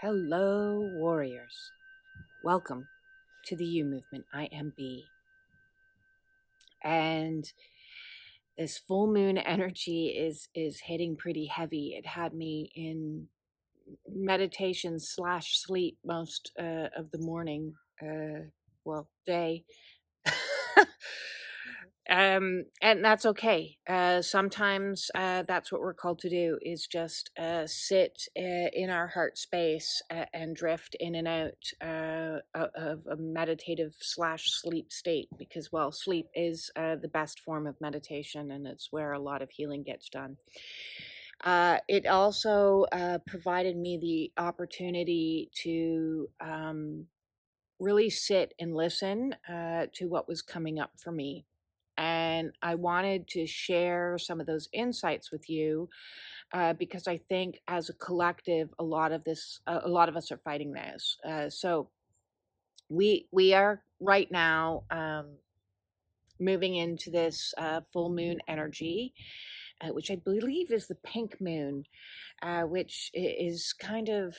Hello, warriors. Welcome to the U movement. I am B. And this full moon energy is hitting pretty heavy. It had me in meditation / sleep most of the morning, day. And that's okay. Sometimes that's what we're called to do, is just sit in our heart space and drift in and out of a meditative / sleep state, because, well, sleep is the best form of meditation, and it's where a lot of healing gets done. It also provided me the opportunity to really sit and listen to what was coming up for me. And I wanted to share some of those insights with you because I think, as a collective, a lot of us are fighting this. So we are right now moving into this full moon energy, which I believe is the pink moon, which is kind of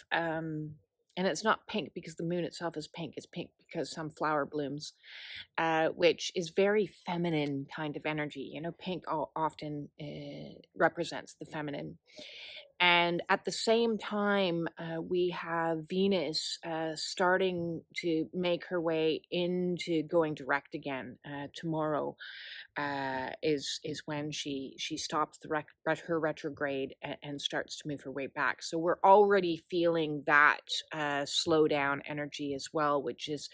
and it's not pink because the moon itself is pink. It's pink because some flower blooms, which is very feminine kind of energy. Pink often represents the feminine. And at the same time, we have Venus starting to make her way into going direct again. Tomorrow is when she stops her retrograde and starts to move her way back. So we're already feeling that slow down energy as well, which is,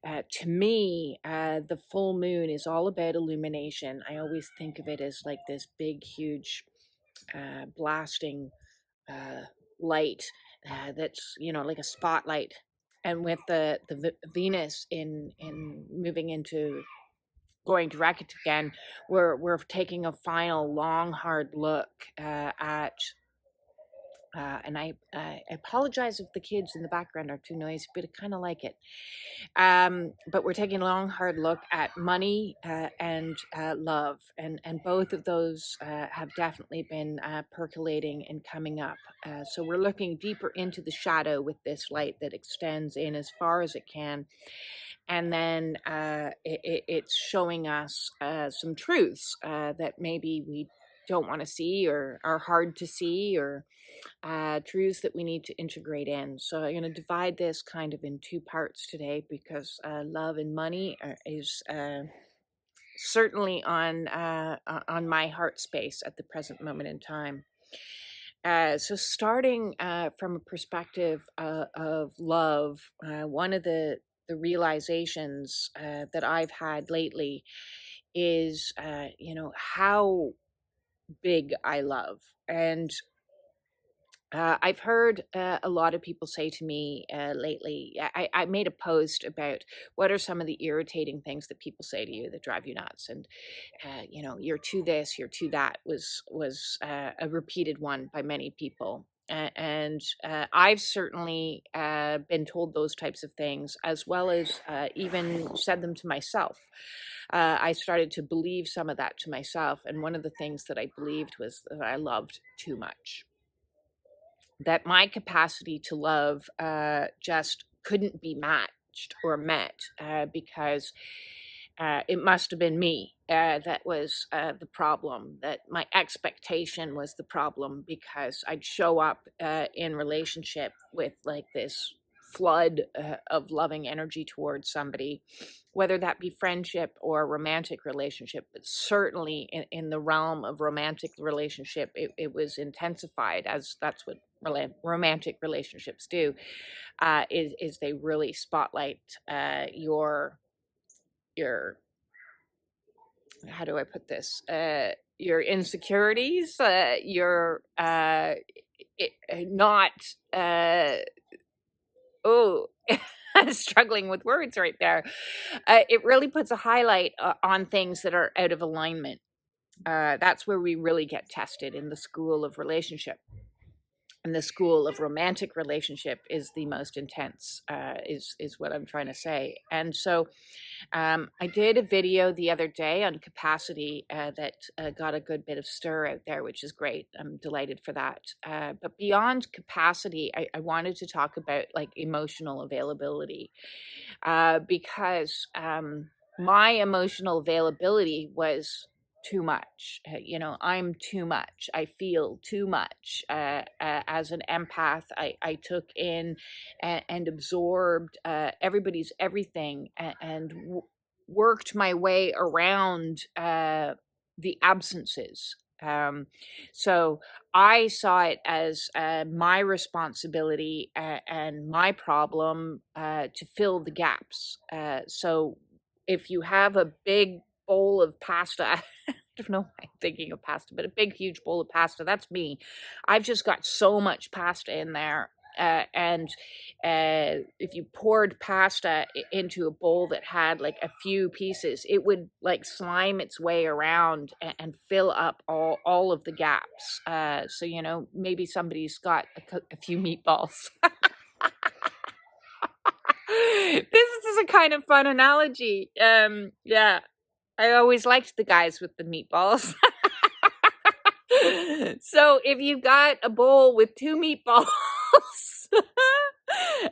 to me, the full moon is all about illumination. I always think of it as like this big, huge, blasting light that's like a spotlight. And with the Venus in moving into going direct again, we're taking a final long hard look at and I apologize if the kids in the background are too noisy, but I kind of like it. But we're taking a long hard look at money and love, and both of those have definitely been percolating and coming up. So we're looking deeper into the shadow with this light that extends in as far as it can. And then it's showing us some truths that maybe we don't want to see, or are hard to see, or truths that we need to integrate in. So I'm going to divide this kind of in two parts today, because love and money is certainly on my heart space at the present moment in time. So starting from a perspective of love, one of the realizations that I've had lately is, how big I love. And I've heard a lot of people say to me lately, I made a post about what are some of the irritating things that people say to you that drive you nuts. And, you're too this, you're too that was a repeated one by many people. And I've certainly been told those types of things, as well as even said them to myself. I started to believe some of that to myself. And one of the things that I believed was that I loved too much, that my capacity to love just couldn't be matched or met, because it must have been me that was the problem, that my expectation was the problem, because I'd show up in relationship with like this flood of loving energy towards somebody, whether that be friendship or romantic relationship. But certainly in the realm of romantic relationship, it was intensified, as that's what romantic relationships do, is they really spotlight your how do I put this, your insecurities, your not oh struggling with words right there. It really puts a highlight on things that are out of alignment. That's where we really get tested, in the school of relationship. And the school of romantic relationship is the most intense, is what I'm trying to say. And so I did a video the other day on capacity that got a good bit of stir out there, which is great. I'm delighted for that. But beyond capacity, I wanted to talk about like emotional availability, because my emotional availability was too much. I'm too much. I feel too much. As an empath, I took in and absorbed everybody's everything, and worked my way around the absences. So I saw it as my responsibility and my problem to fill the gaps. So if you have a big bowl of pasta, I don't know why I'm thinking of pasta, but a big, huge bowl of pasta, that's me. I've just got so much pasta in there. And if you poured pasta into a bowl that had like a few pieces, it would like slime its way around and fill up all of the gaps. So, maybe somebody's got a few meatballs. This is a kind of fun analogy. Yeah, I always liked the guys with the meatballs. So if you got a bowl with 2 meatballs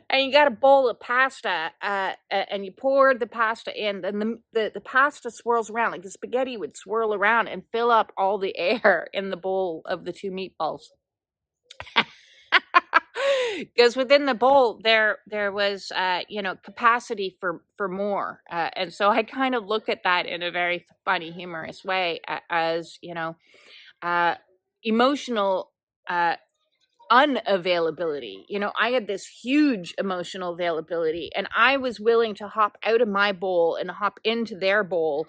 and you got a bowl of pasta, and you poured the pasta in, then the pasta swirls around, like the spaghetti would swirl around and fill up all the air in the bowl of the 2 meatballs. Because within the bowl there was capacity for more, and so I kind of look at that in a very funny, humorous way, as emotional unavailability. I had this huge emotional availability, and I was willing to hop out of my bowl and hop into their bowl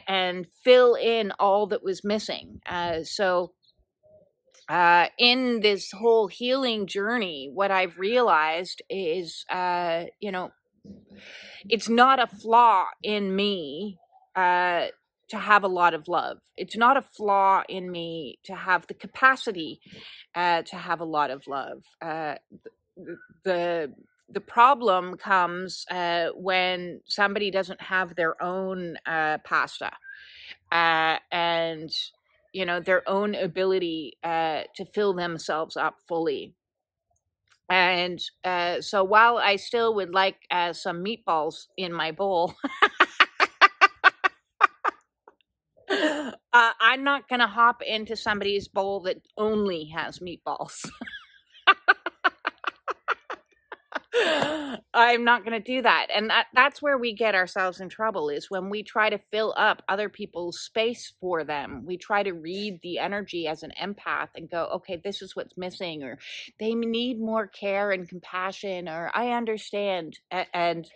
and fill in all that was missing. So in this whole healing journey, what I've realized is, it's not a flaw in me to have a lot of love. It's not a flaw in me to have the capacity to have a lot of love. The problem comes when somebody doesn't have their own pasta and their own ability to fill themselves up fully. And so while I still would like some meatballs in my bowl, I'm not going to hop into somebody's bowl that only has meatballs. I'm not going to do that. And that's where we get ourselves in trouble, is when we try to fill up other people's space for them. We try to read the energy as an empath and go, okay, this is what's missing, or they need more care and compassion, or I understand. And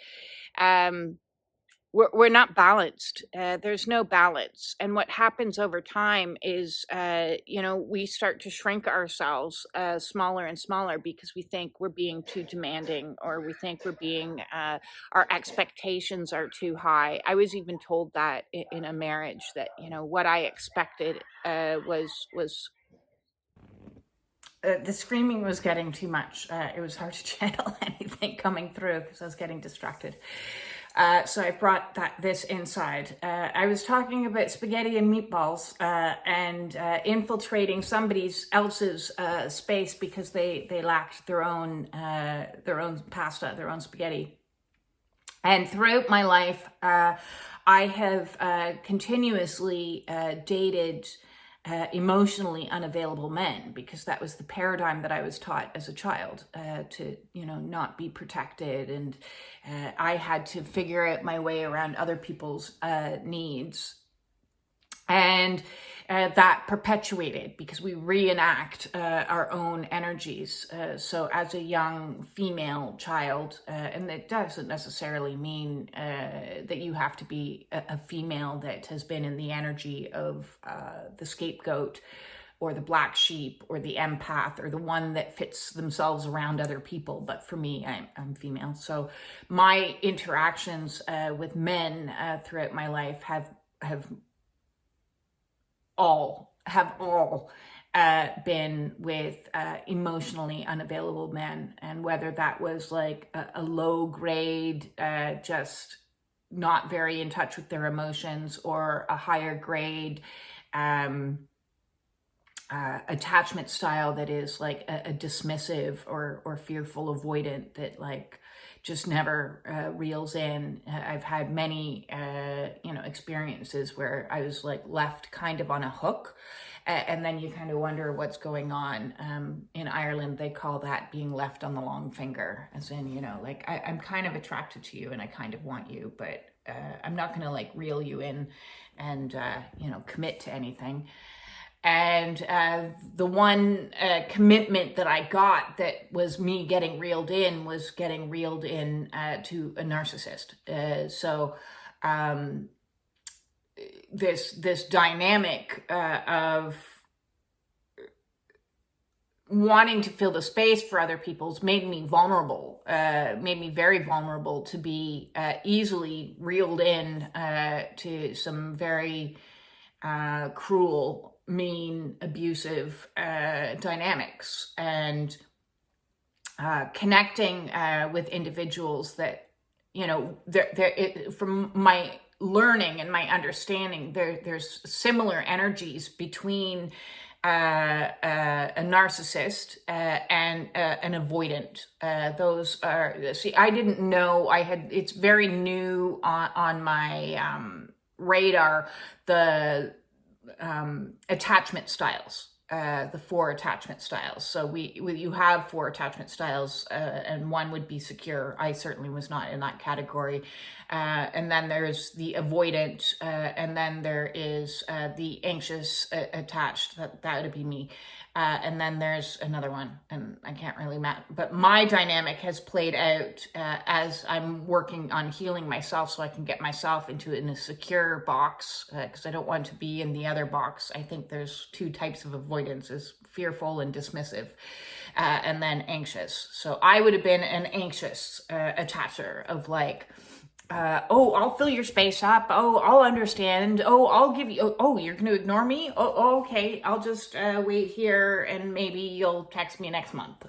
we're not balanced. There's no balance. And what happens over time is, we start to shrink ourselves smaller and smaller because we think we're being too demanding, or we think we're being, our expectations are too high. I was even told that in a marriage that, what I expected was the screaming was getting too much. It was hard to channel anything coming through because I was getting distracted. So I brought this inside. I was talking about spaghetti and meatballs and infiltrating somebody else's space because they lacked their own pasta, their own spaghetti. And throughout my life, I have continuously dated emotionally unavailable men, because that was the paradigm that I was taught as a child, to not be protected, and I had to figure out my way around other people's needs. And that perpetuated because we reenact our own energies. So as a young female child, and it doesn't necessarily mean that you have to be a female that has been in the energy of the scapegoat or the black sheep or the empath or the one that fits themselves around other people. But for me, I'm female. So my interactions with men throughout my life have all been with emotionally unavailable men, and whether that was like a low grade, just not very in touch with their emotions, or a higher grade attachment style that is like a dismissive or fearful avoidant that like just never reels in. I've had many experiences where I was like left kind of on a hook, and then you kind of wonder what's going on. In Ireland, they call that being left on the long finger, as in, like I'm kind of attracted to you and I kind of want you, but I'm not going to like reel you in and commit to anything. And the one commitment that I got that was me getting reeled in was getting reeled in to a narcissist. So this dynamic of wanting to fill the space for other people's made me vulnerable, made me very vulnerable to be easily reeled in to some very cruel, mean, abusive dynamics, and connecting with individuals that, from my learning and my understanding, there's similar energies between a narcissist and an avoidant. Those are, see, I didn't know, it's very new on my radar, the attachment styles, the 4 attachment styles. So you have 4 attachment styles, and one would be secure. I certainly was not in that category. And then there's the avoidant, and then there is the anxious attached. That would be me. And then there's another one, and I can't really but my dynamic has played out as I'm working on healing myself, so I can get myself in a secure box, because I don't want to be in the other box. I think there's 2 types of avoidance: is fearful and dismissive, and then anxious. So I would have been an anxious attacher of like, oh, I'll fill your space up. Oh, I'll understand. Oh, I'll give you. Oh, you're going to ignore me? Oh, okay. I'll just wait here and maybe you'll text me next month.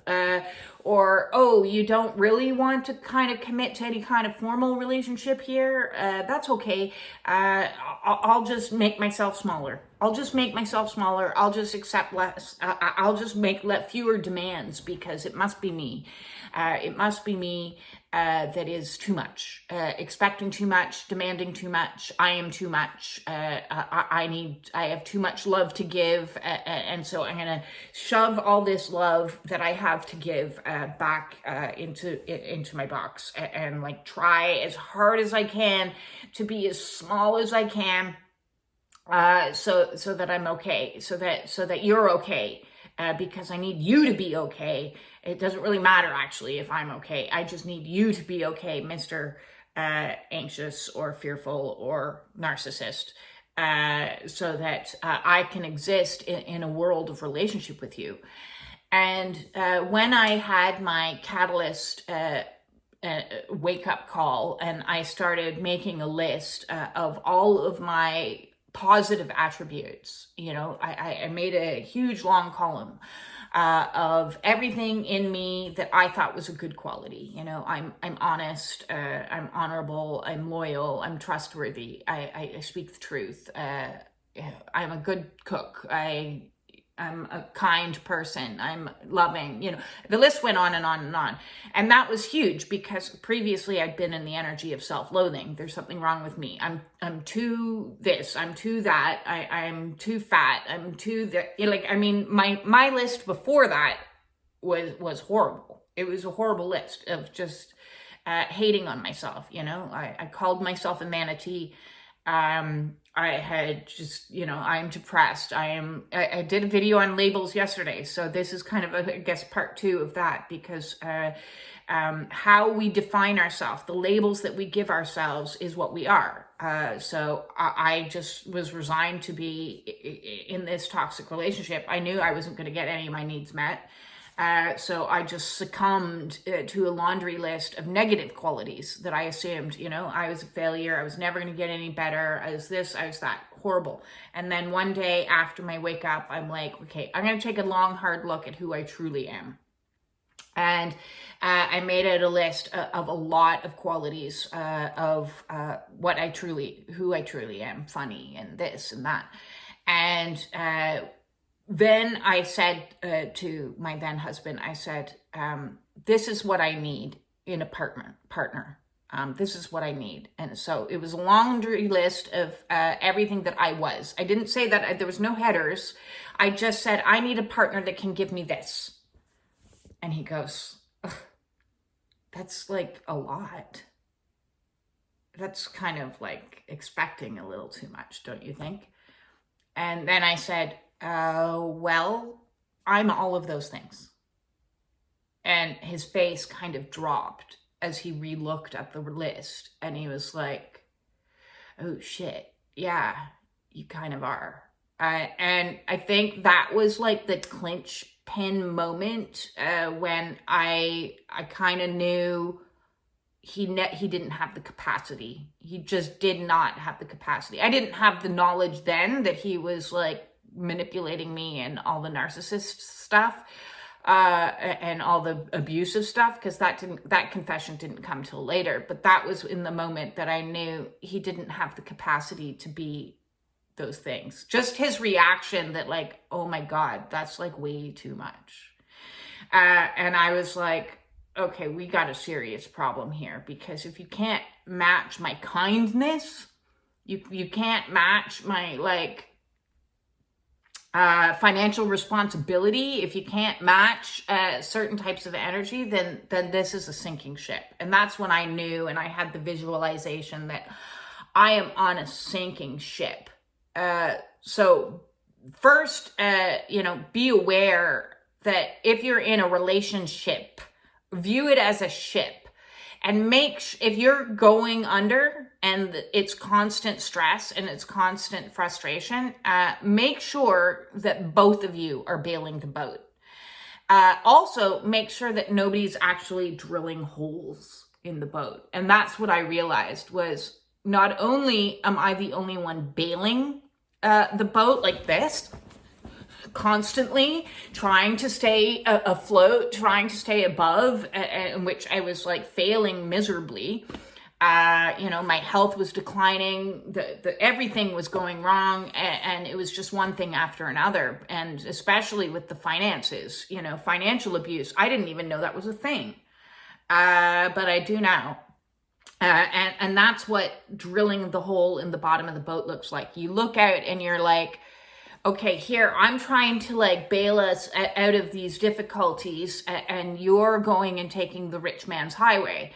Or, oh, you don't really want to kind of commit to any kind of formal relationship here? That's okay. I'll just make myself smaller. I'll just make myself smaller. I'll just accept less. I'll just let fewer demands, because it must be me. It must be me that is too much, expecting too much, demanding too much. I am too much. I have too much love to give, and so I'm gonna shove all this love that I have to give back into my box, and like try as hard as I can to be as small as I can, so that I'm okay, so that you're okay. Because I need you to be okay. It doesn't really matter, actually, if I'm okay. I just need you to be okay, Mr. Anxious or fearful or narcissist, so that I can exist in a world of relationship with you. And when I had my catalyst wake-up call, and I started making a list of all of my positive attributes, I made a huge long column of everything in me that I thought was a good quality. I'm honest, I'm honorable, I'm loyal, I'm trustworthy, I speak the truth, I'm a good cook, I'm a kind person, I'm loving, the list went on and on and on. And that was huge, because previously I'd been in the energy of self-loathing. There's something wrong with me. I'm too this, I'm too that, I'm too fat, I'm too my list before that was horrible. It was a horrible list of just hating on myself. I called myself a manatee. I had just, I'm depressed. I did a video on labels yesterday. So this is kind of, I guess, part 2 of that, because how we define ourselves, the labels that we give ourselves, is what we are. So I just was resigned to be in this toxic relationship. I knew I wasn't going to get any of my needs met. So I just succumbed to a laundry list of negative qualities that I assumed, I was a failure. I was never going to get any better. I was this, I was that. horrible. And then one day after my wake up, I'm like, okay, I'm going to take a long, hard look at who I truly am. And I made out a list of a lot of qualities of who I truly am, funny and this and that. And then I said to my then husband, I said, this is what I need in a partner. This is what I need. And so it was a laundry list of everything that I was. I didn't say that there was no headers. I just said, I need a partner that can give me this. And he goes, that's like a lot. That's kind of like expecting a little too much, don't you think? And then I said, well, I'm all of those things. And his face kind of dropped as he re-looked at the list. And he was like, oh shit, yeah, you kind of are. And I think that was like the clinch pin moment when I kind of knew he didn't have the capacity. He just did not have the capacity. I didn't have the knowledge then that he was like manipulating me and all the narcissist stuff and all the abusive stuff, because that confession didn't come till later. But that was in the moment that I knew he didn't have the capacity to be those things. Just his reaction that like, oh my God, that's like way too much. And I was like, okay, we got a serious problem here, because if you can't match my kindness, you can't match my like financial responsibility, if you can't match certain types of energy, then this is a sinking ship. And that's when I knew, and I had the visualization that I am on a sinking ship. So first, be aware that if you're in a relationship, view it as a ship, and if you're going under and it's constant stress and it's constant frustration, make sure that both of you are bailing the boat. Also, make sure that nobody's actually drilling holes in the boat. And that's what I realized was, not only am I the only one bailing the boat like this, constantly trying to stay afloat, trying to stay above, in which I was like failing miserably. My health was declining, everything was going wrong, and it was just one thing after another. And especially with the finances, financial abuse, I didn't even know that was a thing. But I do now. And that's what drilling the hole in the bottom of the boat looks like. You look out and you're like, okay, here, I'm trying to like bail us out of these difficulties, and you're going and taking the rich man's highway.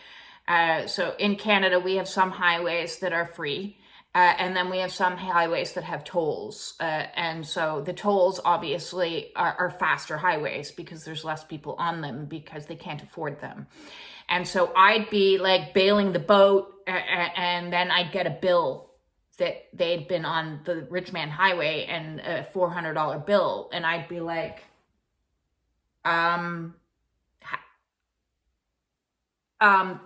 So in Canada, we have some highways that are free, and then we have some highways that have tolls. And so the tolls obviously are faster highways because there's less people on them because they can't afford them. And so I'd be like bailing the boat, and then I'd get a bill that they'd been on the rich man highway, and a $400 bill. And I'd be like,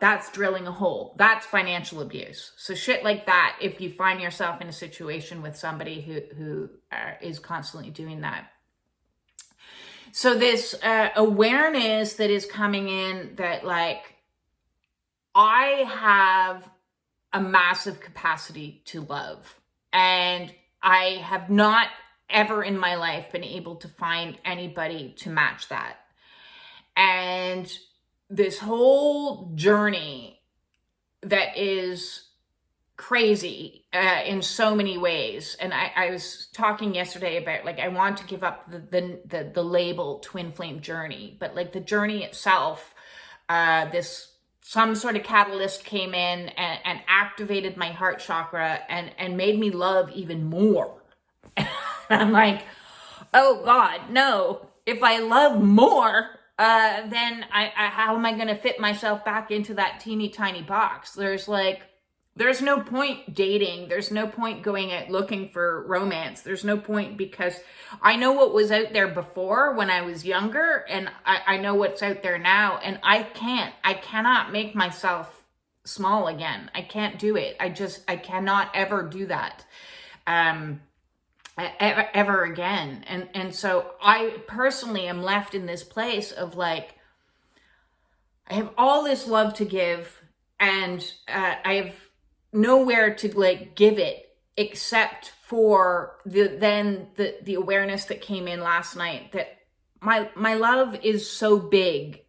that's drilling a hole. That's financial abuse. So shit like that, if you find yourself in a situation with somebody who is constantly doing that. So this awareness that is coming in that like, I have a massive capacity to love, and I have not ever in my life been able to find anybody to match that. And this whole journey that is crazy in so many ways. And I was talking yesterday about like, I want to give up the label twin flame journey, but like the journey itself, some sort of catalyst came in and activated my heart chakra and made me love even more. And I'm like, oh God, no. If I love more, then how am I going to fit myself back into that teeny tiny box? There's no point dating. There's no point going out looking for romance. There's no point, because I know what was out there before when I was younger, and I know what's out there now, and I cannot make myself small again. I can't do it. I cannot ever do that. ever again. And so I personally am left in this place of like, I have all this love to give, and I have nowhere to like give it except for the awareness that came in last night that my love is so big.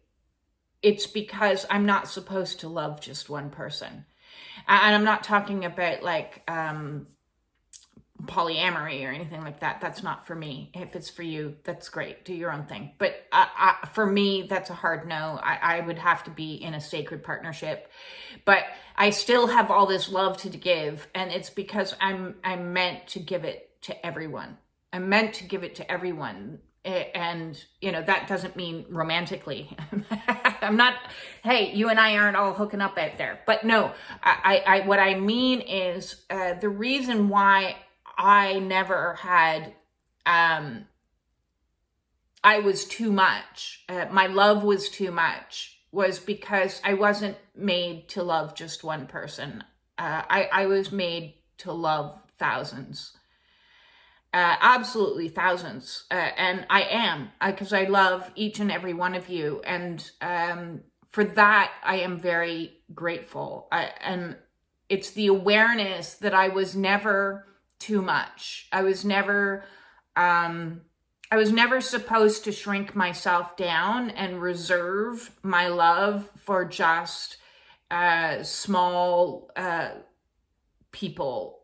It's because I'm not supposed to love just one person. And I'm not talking about like polyamory or anything like that. That's not for me. If it's for you, that's great. Do your own thing. But for me, that's a hard no. I would have to be in a sacred partnership. But I still have all this love to give, and it's because I'm meant to give it to everyone. I'm meant to give it to everyone. And, you know, that doesn't mean romantically. I'm not, hey, you and I aren't all hooking up out there. But no, what I mean is the reason why I never had, I was too much, my love was too much, was because I wasn't made to love just one person. I was made to love thousands. Absolutely thousands. And I am, because I love each and every one of you. And for that, I am very grateful. And it's the awareness that I was never too much. I was never supposed to shrink myself down and reserve my love for just small people.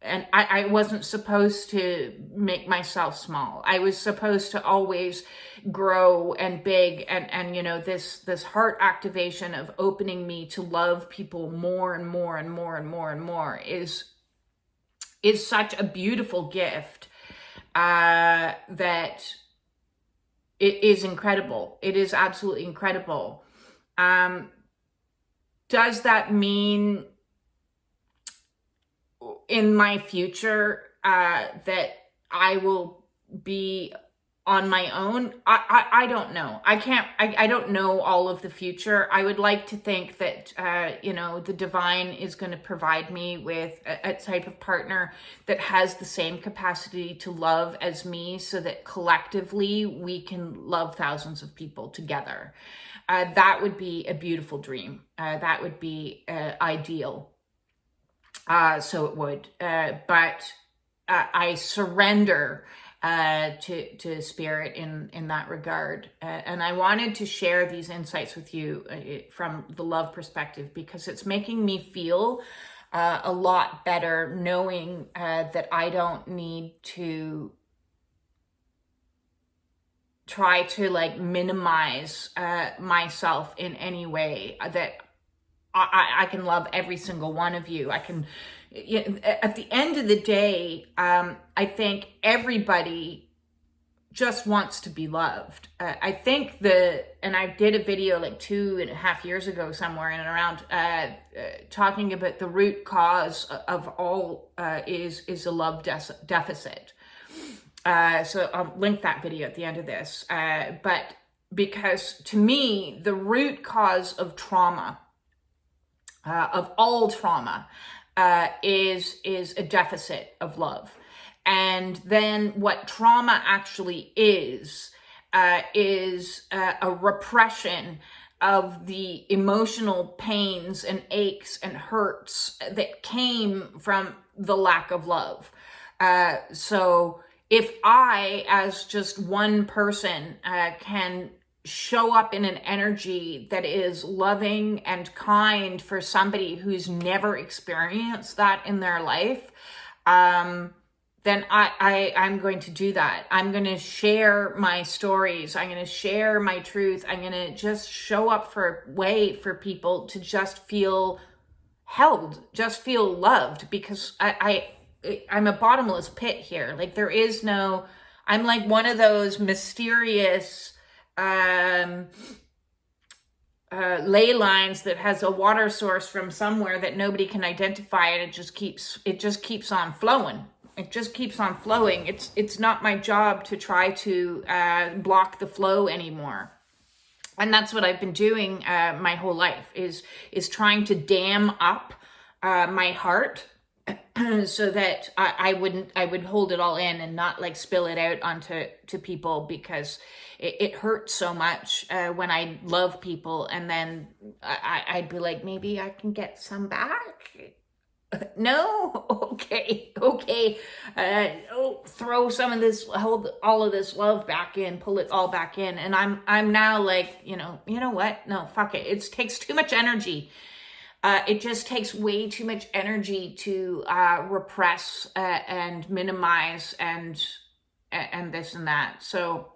And I wasn't supposed to make myself small. I was supposed to always grow and big, and you know, this heart activation of opening me to love people more and more and more and more and more is such a beautiful gift that it is incredible. It is absolutely incredible. Does that mean in my future that I will be on my own? I don't know. I don't know all of the future. I would like to think that, you know, the divine is going to provide me with a type of partner that has the same capacity to love as me, so that collectively we can love thousands of people together. That would be a beautiful dream. That would be ideal. So it would, but I surrender to spirit in that regard. And I wanted to share these insights with you from the love perspective, because it's making me feel a lot better knowing that I don't need to try to like minimize myself in any way, that I can love every single one of you. I can, you know, at the end of the day, I think everybody just wants to be loved. I think and I did a video like 2.5 years ago somewhere in and around, talking about the root cause of all is a love deficit. So I'll link that video at the end of this. But because to me, the root cause of trauma, of all trauma, is a deficit of love. And then what trauma actually is a repression of the emotional pains and aches and hurts that came from the lack of love. So if I, as just one person, can show up in an energy that is loving and kind for somebody who's never experienced that in their life, then I'm going to do that. I'm going to share my stories. I'm going to share my truth. I'm going to just show up for a way for people to just feel held, just feel loved, because I'm a bottomless pit here. Like there is no, I'm like one of those mysterious ley lines that has a water source from somewhere that nobody can identify, and it just keeps on flowing. It just keeps on flowing. It's not my job to try to block the flow anymore. And that's what I've been doing my whole life, is trying to dam up my heart so that I would hold it all in and not like spill it out onto people, because it hurts so much when I love people and then I'd be like, maybe I can get some back. No, okay. Throw some of this, hold all of this love back in, pull it all back in, and I'm now like, you know what? No, fuck it. It takes too much energy. It just takes way too much energy to repress and minimize and this and that. So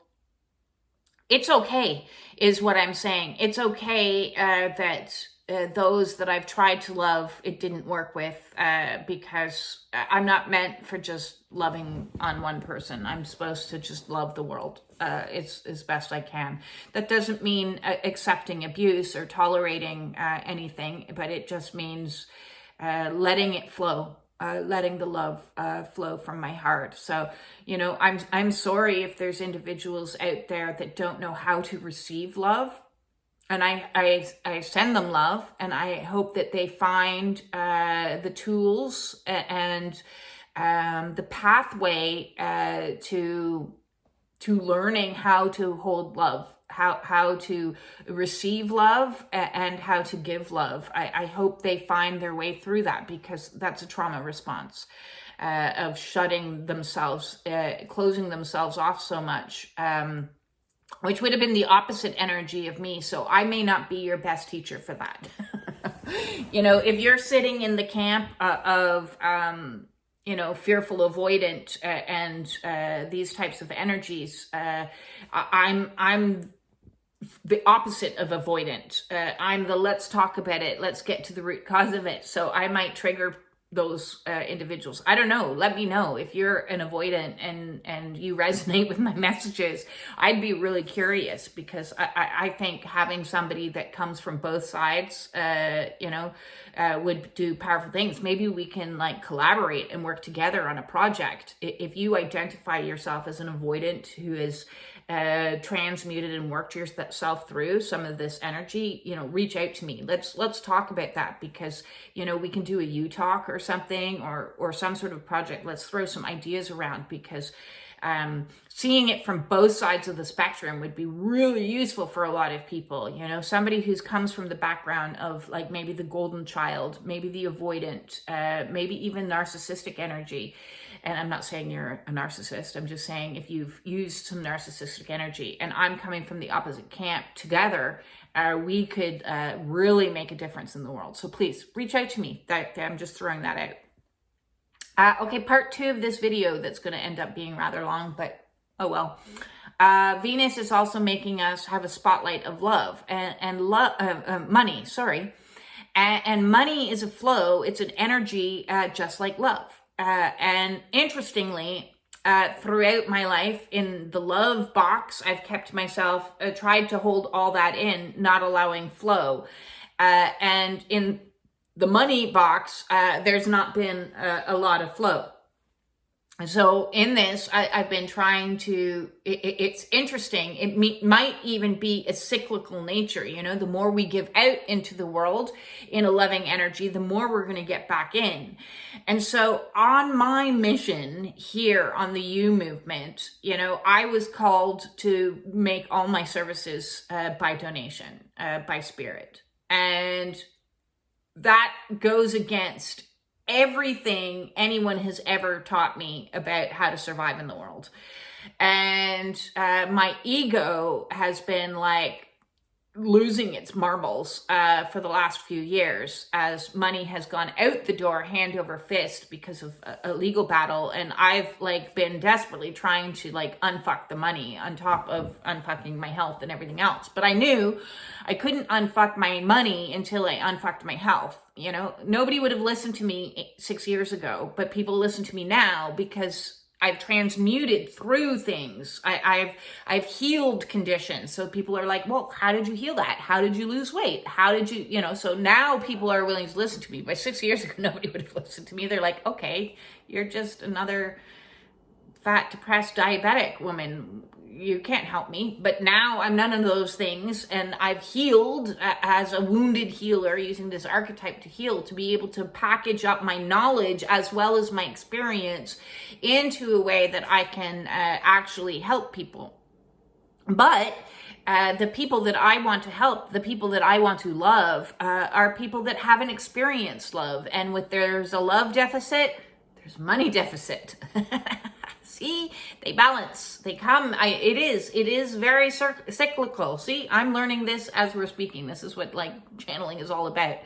it's okay, is what I'm saying. It's okay that those that I've tried to love, it didn't work with, because I'm not meant for just loving on one person. I'm supposed to just love the world as best I can. That doesn't mean accepting abuse or tolerating anything, but it just means letting it flow. Letting the love flow from my heart. So, I'm sorry if there's individuals out there that don't know how to receive love. And I send them love, and I hope that they find the tools and the pathway to learning how to hold love, how to receive love and how to give love. I hope they find their way through that, because that's a trauma response of shutting themselves, closing themselves off so much, which would have been the opposite energy of me. So I may not be your best teacher for that. If you're sitting in the camp of, fearful, avoidant, and these types of energies, I'm the opposite of avoidant. I'm the let's talk about it, let's get to the root cause of it. So I might trigger those individuals. I don't know. Let me know if you're an avoidant and you resonate with my messages. I'd be really curious, because I think having somebody that comes from both sides, would do powerful things. Maybe we can like collaborate and work together on a project. If you identify yourself as an avoidant who is transmuted and worked yourself through some of this energy, reach out to me. Let's talk about that, because we can do a U-talk or something, or some sort of project. Let's throw some ideas around, because seeing it from both sides of the spectrum would be really useful for a lot of people. Somebody who comes from the background of like maybe the golden child, maybe the avoidant, maybe even narcissistic energy. And I'm not saying you're a narcissist. I'm just saying if you've used some narcissistic energy and I'm coming from the opposite camp, together, we could really make a difference in the world. So please reach out to me. I'm just throwing that out. Okay, part 2 of this video that's going to end up being rather long, but oh well. Venus is also making us have a spotlight of love and money. Sorry. And money is a flow. It's an energy just like love. And interestingly, throughout my life in the love box, I've kept myself, tried to hold all that in, not allowing flow. And in the money box, there's not been a lot of flow. So in this, I've been trying to, it's interesting. It might even be a cyclical nature. The more we give out into the world in a loving energy, the more we're going to get back in. And so on my mission here on the You movement, I was called to make all my services by donation, by spirit. And that goes against everything anyone has ever taught me about how to survive in the world. And my ego has been like losing its marbles for the last few years as money has gone out the door hand over fist because of a legal battle. And I've like been desperately trying to like unfuck the money on top of unfucking my health and everything else. But I knew I couldn't unfuck my money until I unfucked my health. Nobody would have listened to me 6 years ago, but people listen to me now because I've transmuted through things. I've healed conditions. So people are like, well, how did you heal that? How did you lose weight? How did you, so now people are willing to listen to me. By 6 years ago, nobody would have listened to me. They're like, okay, you're just another fat, depressed, diabetic woman. you can't help me. But now I'm none of those things, and I've healed as a wounded healer, using this archetype to heal, to be able to package up my knowledge as well as my experience into a way that I can actually help people. But the people that I want to help, the people that I want to love, are people that haven't experienced love. And there's a love deficit, there's money deficit. See, they balance, they come. It is very cyclical. See, I'm learning this as we're speaking. This is what like channeling is all about.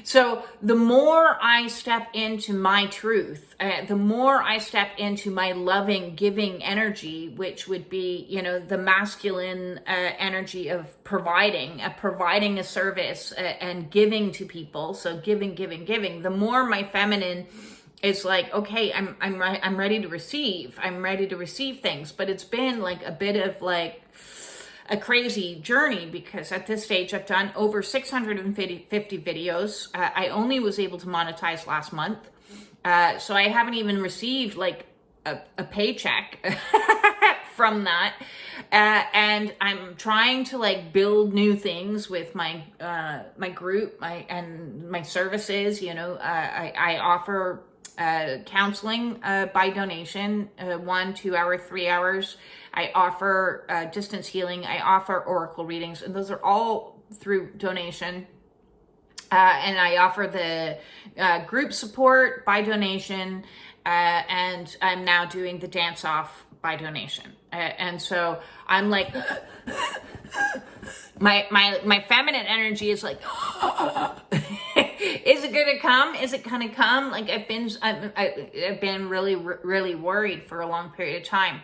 So the more I step into my truth, the more I step into my loving, giving energy, which would be, you know, the masculine energy of providing a service and giving to people. So giving. The more my feminine is like, okay, I'm ready to receive. I'm ready to receive things. But it's been like a bit of like a crazy journey, because at this stage I've done over 650 videos. I only was able to monetize last month. So I haven't even received like a paycheck from that. And I'm trying to like build new things with my my group, my services. You know, I offer counseling by donation, 1, 2 hour, 3 hours. I offer distance healing. I offer oracle readings, and those are all through donation. And I offer the group support by donation, and I'm now doing the dance off by donation. And so I'm like, my feminine energy is like, is it gonna come? Is it gonna come? Like I've been really worried for a long period of time.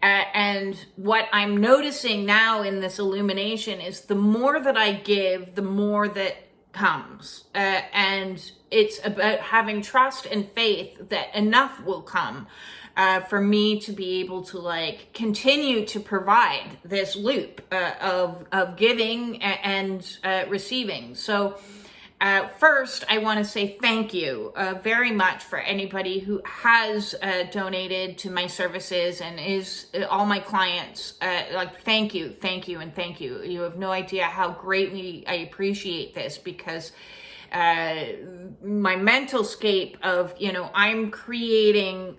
And what I'm noticing now in this illumination is the more that I give, the more that comes. And it's about having trust and faith that enough will come for me to be able to like continue to provide this loop of giving and receiving. So first, I want to say thank you very much for anybody who has donated to my services and is all my clients. Like, thank you, and thank you. You have no idea how greatly I appreciate this, because my mental scape of, you know, I'm creating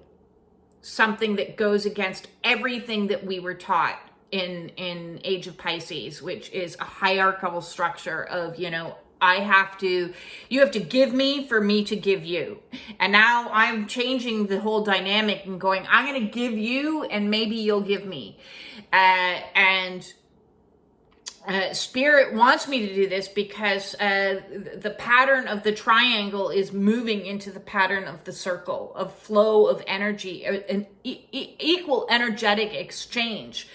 something that goes against everything that we were taught in Age of Pisces, which is a hierarchical structure of, you know, you have to give me for me to give you. And now I'm changing the whole dynamic and going, I'm going to give you and maybe you'll give me. And Spirit wants me to do this because the pattern of the triangle is moving into the pattern of the circle, of flow of energy, an equal energetic exchange.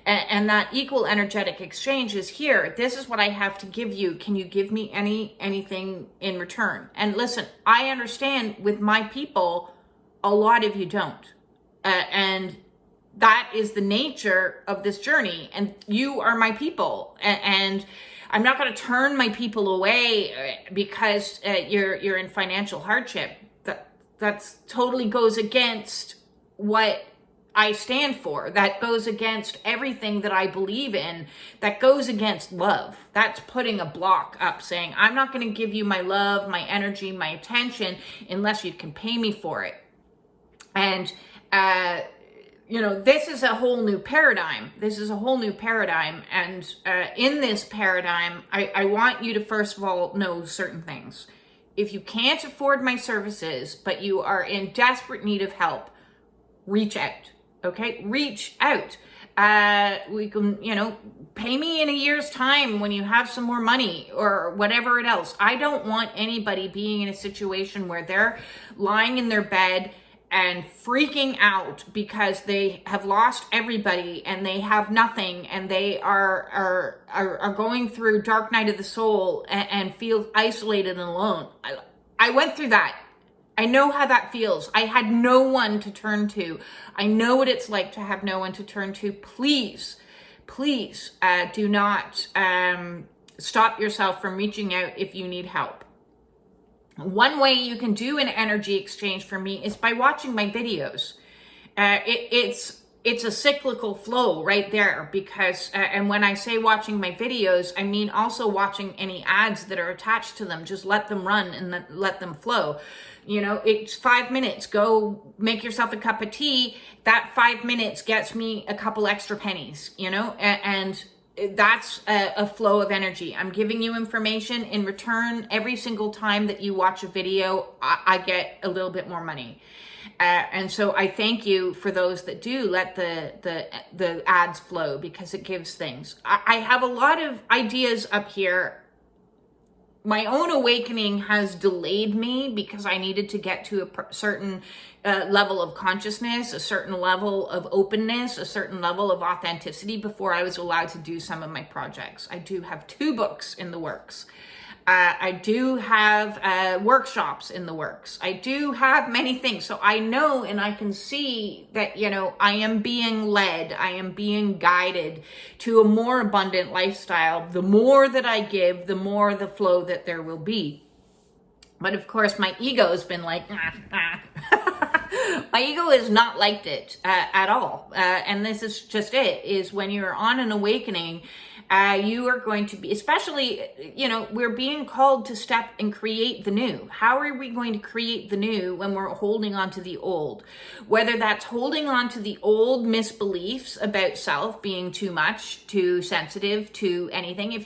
And that equal energetic exchange is here. This is what I have to give you. Can you give me anything in return? And listen, I understand with my people, a lot of you don't. And that is the nature of this journey. And you are my people. And I'm not going to turn my people away because you're in financial hardship. That's totally goes against what I stand for. That goes against everything that I believe in. That goes against love. That's putting a block up, saying, I'm not going to give you my love, my energy, my attention, unless you can pay me for it. And, you know, this is a whole new paradigm. And in this paradigm, I want you to, first of all, know certain things. If you can't afford my services, but you are in desperate need of help, reach out. Okay, reach out. We can, you know, pay me in a year's time when you have some more money or whatever else. I don't want anybody being in a situation where they're lying in their bed and freaking out because they have lost everybody and they have nothing, and they are going through dark night of the soul and feel isolated and alone. I went through that. I know how that feels. I had no one to turn to. I know what it's like to have no one to turn to. Please do not stop yourself from reaching out if you need help. One way you can do an energy exchange for me is by watching my videos. It's it's a cyclical flow right there, because and when I say watching my videos, I mean also watching any ads that are attached to them. Just let them run and let them flow. You know, it's 5 minutes. Go make yourself a cup of tea. That 5 minutes gets me a couple extra pennies, you know, and that's a flow of energy. I'm giving you information. In return, every single time that you watch a video, I get a little bit more money. And so I thank you for those that do let the ads flow, because it gives things. I have a lot of ideas up here. My own awakening has delayed me because I needed to get to a certain level of consciousness, a certain level of openness, a certain level of authenticity before I was allowed to do some of my projects. I do have 2 books in the works. I do have workshops in the works. I do have many things. So I know and I can see that, you know, I am being led. I am being guided to a more abundant lifestyle. The more that I give, the more the flow that there will be. But of course, my ego has been like, my ego has not liked it at all. And this is just it, is when you're on an awakening, you are going to be, especially, you know, we're being called to step and create the new. How are we going to create the new when we're holding on to the old? Whether that's holding on to the old misbeliefs about self, being too much, too sensitive to anything. If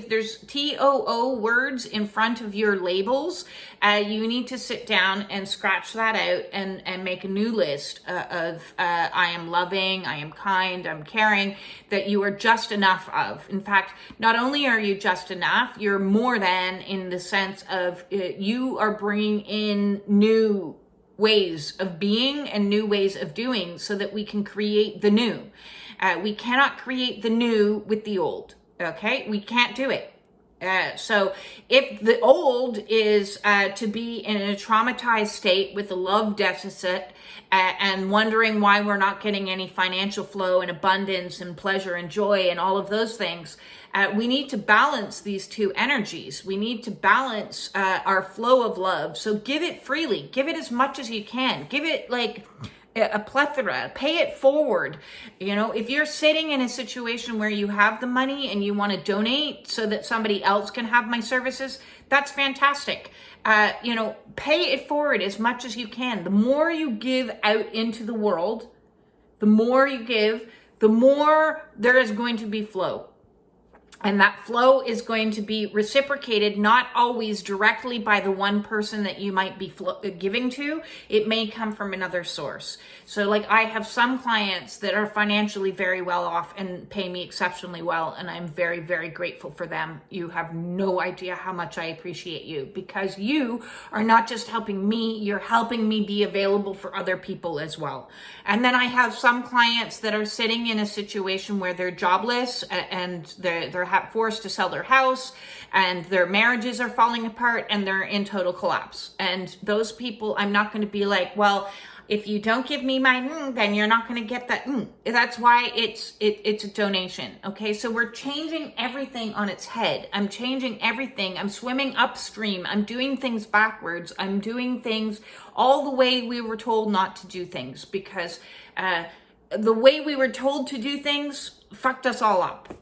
there's TOO words in front of your labels, you need to sit down and scratch that out and make a new list of I am loving, I am kind, I'm caring, that you are just enough of. In fact, not only are you just enough, you're more than, in the sense of you are bringing in new ways of being and new ways of doing so that we can create the new. We cannot create the new with the old, okay? We can't do it. So if the old is to be in a traumatized state with a love deficit and wondering why we're not getting any financial flow and abundance and pleasure and joy and all of those things, we need to balance these 2 energies. We need to balance our flow of love. So give it freely. Give it as much as you can. Give it like a plethora, pay it forward. You know, if you're sitting in a situation where you have the money and you want to donate so that somebody else can have my services, that's fantastic. You know, pay it forward as much as you can. The more you give out into the world, the more you give, the more there is going to be flow. And that flow is going to be reciprocated, not always directly by the one person that you might be giving to. It may come from another source. So like I have some clients that are financially very well off and pay me exceptionally well. And I'm very, very grateful for them. You have no idea how much I appreciate you, because you are not just helping me, you're helping me be available for other people as well. And then I have some clients that are sitting in a situation where they're jobless and they're forced to sell their house and their marriages are falling apart and they're in total collapse. And those people, I'm not going to be like, well, if you don't give me my then you're not going to get that. That's why it's a donation. Okay, so we're changing everything on its head. I'm changing everything. I'm swimming upstream. I'm doing things backwards. I'm doing things all the way we were told not to do things, because the way we were told to do things fucked us all up.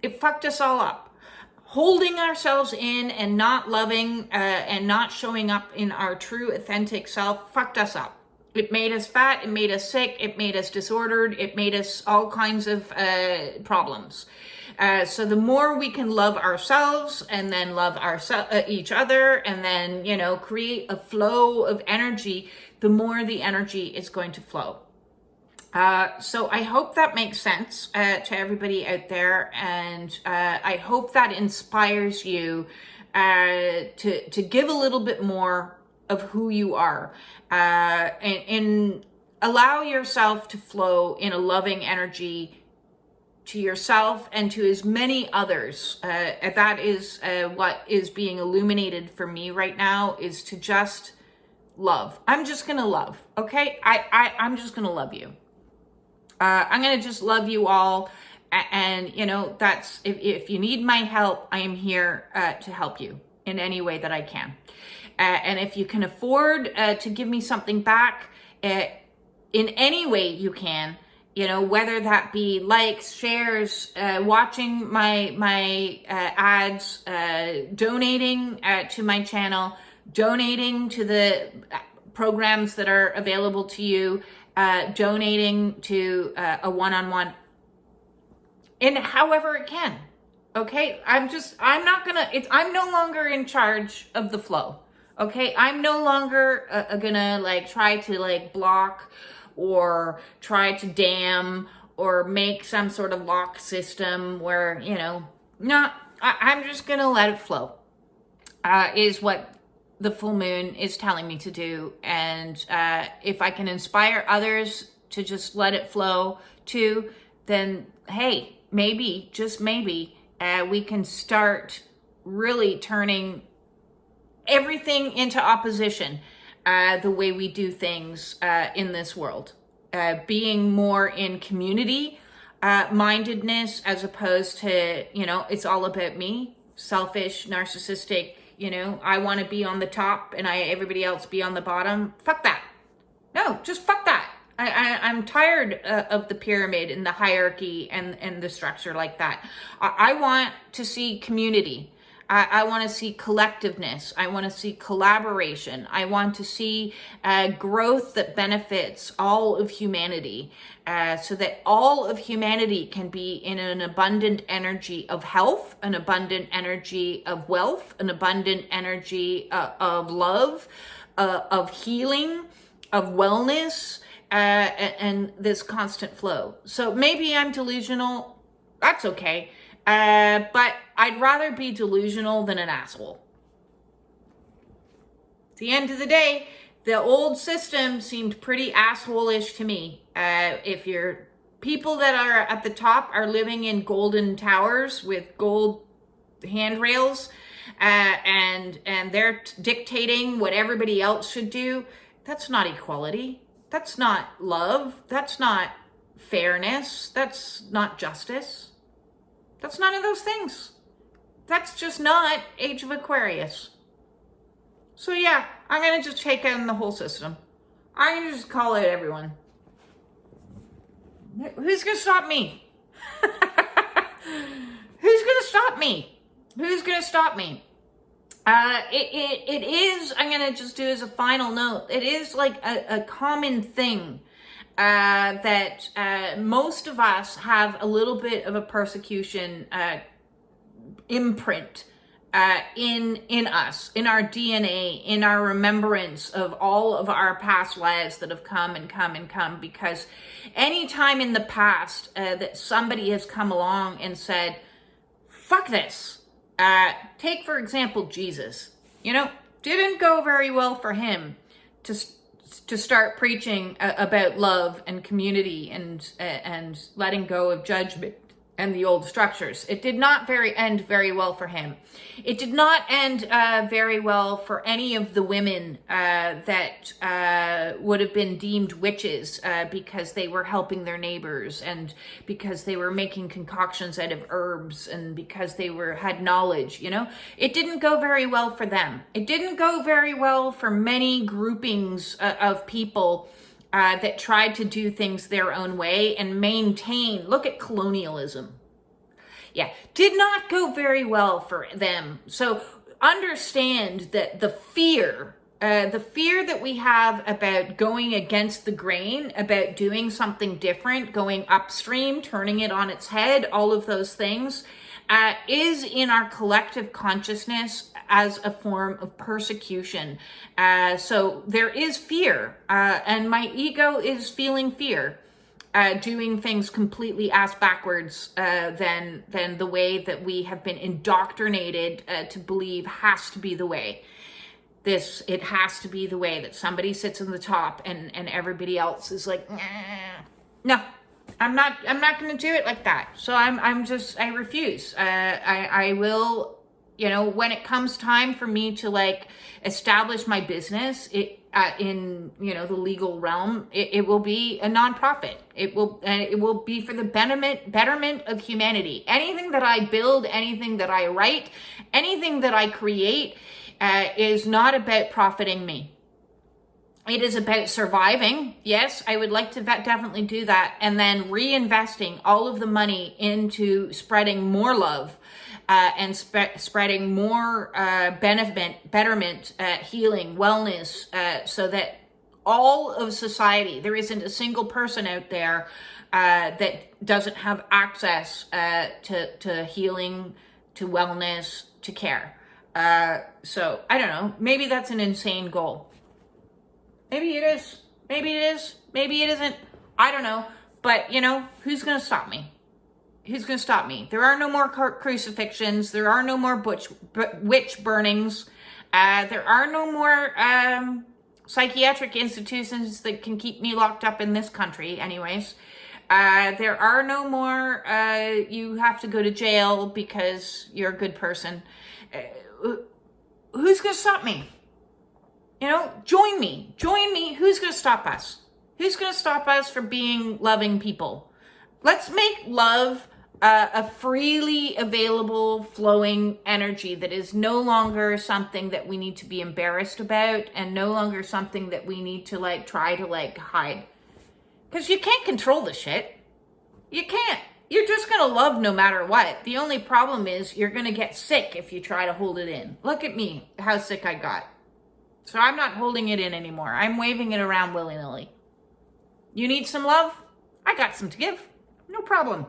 It fucked us all up. Holding ourselves in and not loving and not showing up in our true authentic self fucked us up. It made us fat, it made us sick, it made us disordered, it made us all kinds of problems. So the more we can love ourselves and then love each other and then, you know, create a flow of energy, the more the energy is going to flow. So I hope that makes sense to everybody out there, and I hope that inspires you to give a little bit more of who you are, and allow yourself to flow in a loving energy to yourself and to as many others. That is what is being illuminated for me right now, is to just love. I'm just gonna love, okay? I'm just gonna love you. I'm going to just love you all. And, you know, that's, if you need my help, I am here to help you in any way that I can. And if you can afford to give me something back in any way you can, whether that be likes, shares, watching my ads, donating to my channel, donating to the programs that are available to you, donating to a one-on-one, in however it can. Okay, I'm no longer in charge of the flow. Okay, I'm no longer gonna try to block or try to dam or make some sort of lock system where, I'm just gonna let it flow, is what the full moon is telling me to do. And if I can inspire others to just let it flow too, then hey, maybe, just maybe, we can start really turning everything into opposition, the way we do things in this world. Being more in community mindedness as opposed to, it's all about me, selfish, narcissistic, I want to be on the top and everybody else be on the bottom. Fuck that. No, just fuck that. I'm tired of the pyramid and the hierarchy and the structure like that. I want to see community. I want to see collectiveness. I want to see collaboration. I want to see growth that benefits all of humanity, so that all of humanity can be in an abundant energy of health, an abundant energy of wealth, an abundant energy of love, of healing, of wellness, and this constant flow. So maybe I'm delusional. That's okay. But I'd rather be delusional than an asshole. At the end of the day, the old system seemed pretty asshole-ish to me. If your people that are at the top are living in golden towers with gold handrails, and they're dictating what everybody else should do, that's not equality. That's not love. That's not fairness. That's not justice. That's none of those things. That's just not Age of Aquarius. So yeah, I'm going to just take in the whole system. I'm going to just call it everyone. Who's going to stop me? Who's going to stop me? Who's going to stop me? It is, I'm going to just do as a final note, it is like a common thing that most of us have a little bit of a persecution imprint in us, in our DNA, in our remembrance of all of our past lives that have come and come and come. Because any time in the past that somebody has come along and said, fuck this, take for example Jesus, didn't go very well for him to start preaching about love and community and letting go of judgment and the old structures. It did not end very well for him. It did not end very well for any of the women that would have been deemed witches because they were helping their neighbors and because they were making concoctions out of herbs and because they had knowledge, It didn't go very well for them. It didn't go very well for many groupings of people that tried to do things their own way and maintain, look at colonialism. Yeah, did not go very well for them. So understand that the fear that we have about going against the grain, about doing something different, going upstream, turning it on its head, all of those things, is in our collective consciousness as a form of persecution. So there is fear, and my ego is feeling fear, doing things completely ass backwards than the way that we have been indoctrinated to believe has to be the way. It has to be the way that somebody sits in the top and everybody else is like, nah. No. I'm not going to do it like that. So I refuse. I will, when it comes time for me to establish my business, in, the legal realm, it will be a nonprofit. It will be for the betterment of humanity. Anything that I build, anything that I write, anything that I create, is not about profiting me. It is about surviving. Yes, I would like to definitely do that. And then reinvesting all of the money into spreading more love and spreading more betterment, healing, wellness, so that all of society, there isn't a single person out there that doesn't have access to healing, to wellness, to care. So I don't know, maybe that's an insane goal. Maybe it is. Maybe it is. Maybe it isn't. I don't know. But, you know, who's going to stop me? Who's going to stop me? There are no more crucifixions. There are no more witch burnings. There are no more psychiatric institutions that can keep me locked up in this country anyways. There are no more you have to go to jail because you're a good person. Who's going to stop me? You know, join me. Join me. Who's going to stop us? Who's going to stop us from being loving people? Let's make love a freely available, flowing energy that is no longer something that we need to be embarrassed about and no longer something that we need to, like, try to, like, hide. Because you can't control the shit. You can't. You're just going to love no matter what. The only problem is you're going to get sick if you try to hold it in. Look at me, how sick I got. So I'm not holding it in anymore. I'm waving it around willy-nilly. You need some love? I got some to give. No problem.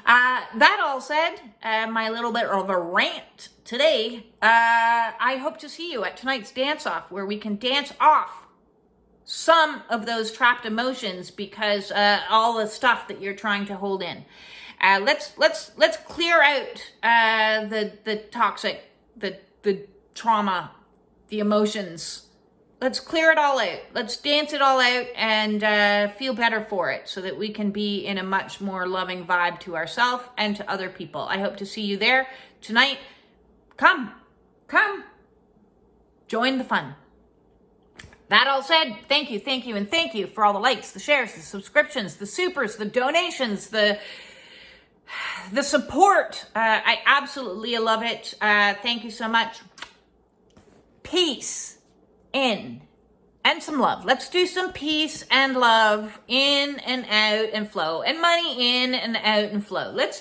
That all said, my little bit of a rant today, I hope to see you at tonight's dance-off where we can dance off some of those trapped emotions because all the stuff that you're trying to hold in. Let's clear out the toxic, the trauma, the emotions. Let's clear it all out. Let's dance it all out and feel better for it so that we can be in a much more loving vibe to ourselves and to other people. I hope to see you there tonight. Come. Join the fun. That all said, thank you, and thank you for all the likes, the shares, the subscriptions, the supers, the donations, the support. I absolutely love it. Thank you so much. Peace in and some love. Let's do some peace and love in and out and flow, and money in and out and flow. Let's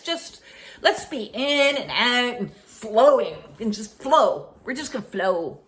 be in and out and flowing and just flow. We're just gonna flow.